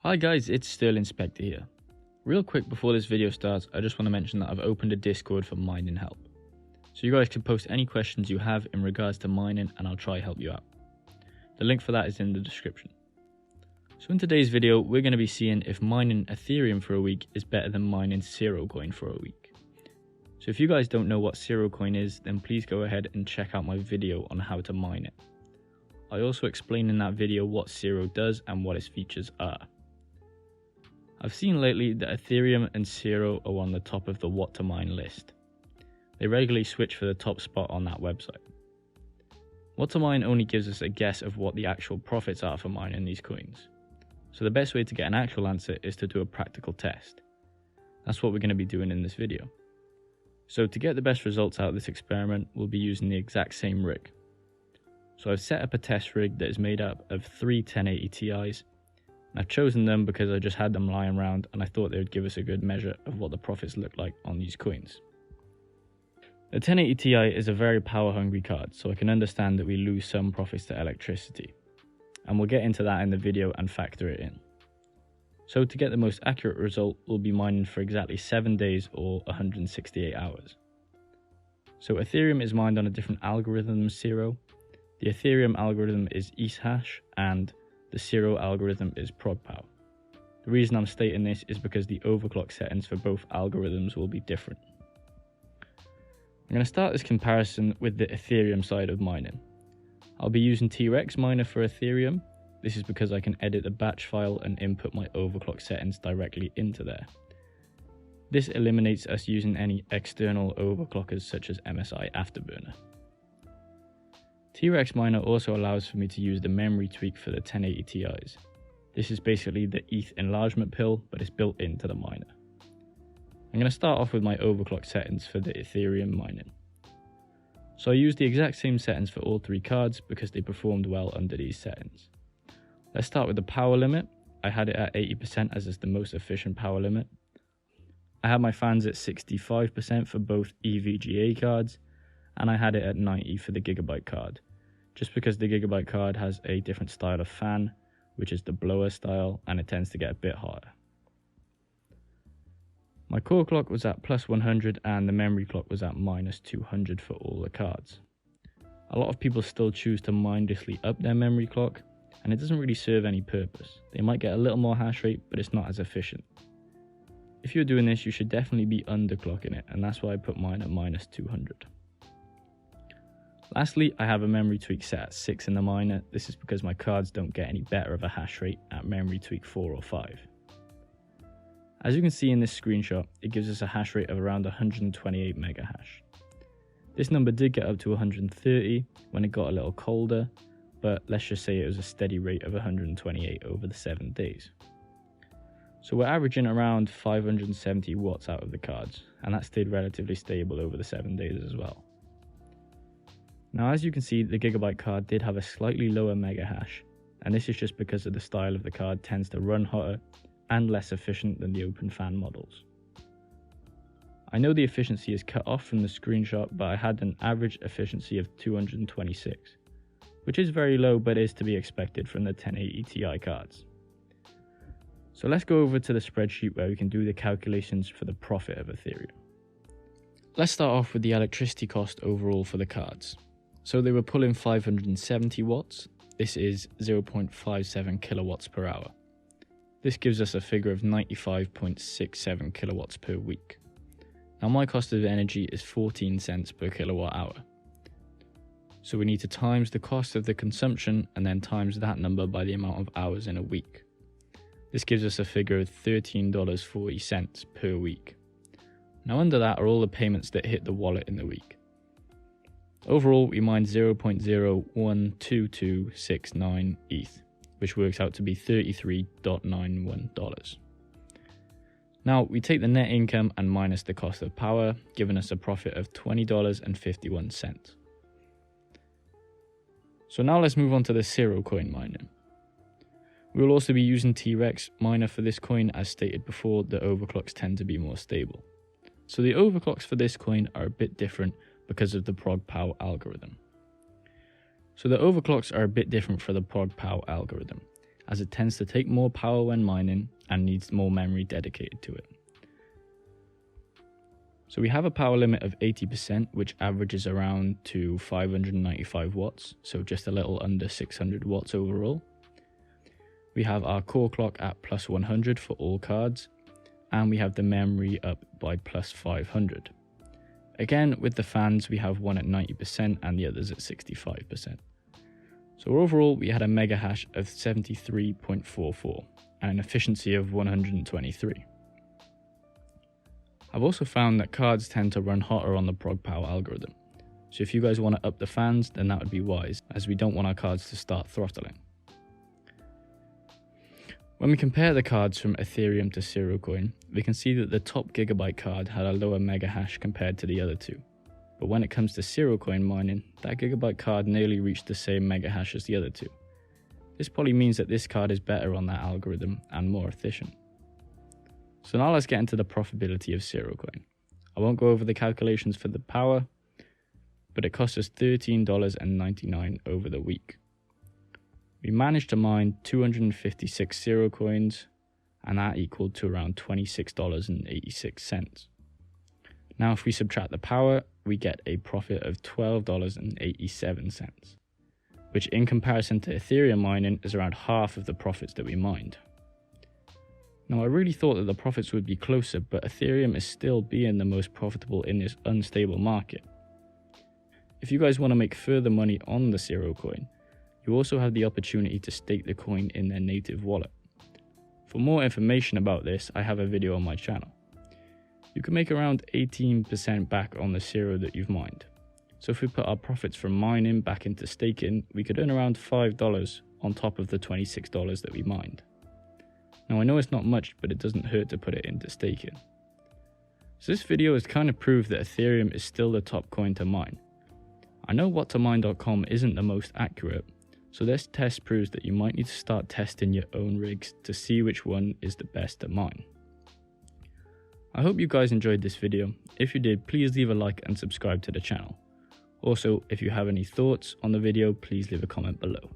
Hi guys, it's Sterling Spectre here. Real quick before this video starts, I just want to mention that I've opened a Discord for mining help. So you guys can post any questions you have in regards to mining and I'll try help you out. The link for that is in the description. So in today's video, we're going to be seeing if mining Ethereum for a week is better than mining Zerocoin for a week. So if you guys don't know what Zerocoin is, then please go ahead and check out my video on how to mine it. I also explain in that video what Zero does and what its features are. I've seen lately that Ethereum and Zero are on the top of the what to mine list. They regularly switch for the top spot on that website. What to mine only gives us a guess of what the actual profits are for mining these coins. So the best way to get an actual answer is to do a practical test. That's what we're going to be doing in this video. So to get the best results out of this experiment, we'll be using the exact same rig. So I've set up a test rig that is made up of 3 1080 Ti's. I've chosen them because I just had them lying around and I thought they would give us a good measure of what the profits look like on these coins. The 1080 Ti is a very power hungry card, so I can understand that we lose some profits to electricity. And we'll get into that in the video and factor it in. So to get the most accurate result, we'll be mining for exactly 7 days or 168 hours. So Ethereum is mined on a different algorithm than Zero. The Ethereum algorithm is ETH hash and the Zero algorithm is ProgPow. The reason I'm stating this is because the overclock settings for both algorithms will be different. I'm going to start this comparison with the Ethereum side of mining. I'll be using T-Rex Miner for Ethereum. This is because I can edit the batch file and input my overclock settings directly into there. This eliminates us using any external overclockers such as MSI Afterburner. T-Rex Miner also allows for me to use the memory tweak for the 1080 Ti's. This is basically the ETH enlargement pill, but it's built into the miner. I'm going to start off with my overclock settings for the Ethereum mining. So I used the exact same settings for all 3 cards because they performed well under these settings. Let's start with the power limit. I had it at 80% as is the most efficient power limit. I had my fans at 65% for both EVGA cards, and I had it at 90 for the Gigabyte card, just because the Gigabyte card has a different style of fan, which is the blower style, and it tends to get a bit hotter. My core clock was at plus 100 and the memory clock was at minus 200 for all the cards. A lot of people still choose to mindlessly up their memory clock, and it doesn't really serve any purpose. They might get a little more hash rate, but it's not as efficient. If you're doing this, you should definitely be underclocking it, and that's why I put mine at minus 200. Lastly, I have a memory tweak set at 6 in the miner. This is because my cards don't get any better of a hash rate at memory tweak 4 or 5. As you can see in this screenshot, it gives us a hash rate of around 128 mega hash. This number did get up to 130 when it got a little colder, but let's just say it was a steady rate of 128 over the 7 days. So we're averaging around 570 watts out of the cards, and that stayed relatively stable over the 7 days as well. Now, as you can see, the Gigabyte card did have a slightly lower mega hash, and this is just because of the style of the card tends to run hotter and less efficient than the open fan models. I know the efficiency is cut off from the screenshot, but I had an average efficiency of 226, which is very low but is to be expected from the 1080 Ti cards. So let's go over to the spreadsheet where we can do the calculations for the profit of Ethereum. Let's start off with the electricity cost overall for the cards. So they were pulling 570 watts. This is 0.57 kilowatts per hour. This gives us a figure of 95.67 kilowatts per week. Now my cost of energy is 14 cents per kilowatt hour. So we need to times the cost of the consumption and then times that number by the amount of hours in a week. This gives us a figure of $13.40 per week. Now under that are all the payments that hit the wallet in the week. Overall, we mined 0.012269 ETH, which works out to be $33.91. Now, we take the net income and minus the cost of power, giving us a profit of $20.51. So now let's move on to the Zerocoin mining. We will also be using T-Rex Miner for this coin. As stated before, the overclocks tend to be more stable. So the overclocks for this coin are a bit different because of the ProgPow algorithm. So the overclocks are a bit different for the ProgPow algorithm. as it tends to take more power when mining and needs more memory dedicated to it. So we have a power limit of 80%, which averages around to 595 watts, so just a little under 600 watts overall. We have our core clock at plus 100 for all cards, and we have the memory up by plus 500. Again, with the fans, we have one at 90% and the others at 65%. So overall, we had a mega hash of 73.44 and an efficiency of 123. I've also found that cards tend to run hotter on the prog power algorithm. So if you guys want to up the fans, then that would be wise, as we don't want our cards to start throttling. When we compare the cards from Ethereum to Zerocoin, we can see that the top gigabyte card had a lower mega hash compared to the other two. But when it comes to Zerocoin mining, that gigabyte card nearly reached the same mega hash as the other two. This probably means that this card is better on that algorithm and more efficient. So now let's get into the profitability of Zerocoin. I won't go over the calculations for the power, but it cost us $13.99 over the week. We managed to mine 256 Zerocoins, and that equaled to around $26.86. Now if we subtract the power, we get a profit of $12.87, which in comparison to Ethereum mining is around half of the profits that we mined. Now I really thought that the profits would be closer, but Ethereum is still being the most profitable in this unstable market. If you guys want to make further money on the Zerocoin, you also have the opportunity to stake the coin in their native wallet. For more information about this, I have a video on my channel. You can make around 18% back on the Zero that you've mined. So if we put our profits from mining back into staking, we could earn around $5 on top of the $26 that we mined. Now I know it's not much, but it doesn't hurt to put it into staking. So this video has kind of proved that Ethereum is still the top coin to mine. I know whattomine.com isn't the most accurate, so this test proves that you might need to start testing your own rigs to see which one is the best to mine. I hope you guys enjoyed this video. If you did, please leave a like and subscribe to the channel. Also, if you have any thoughts on the video, please leave a comment below.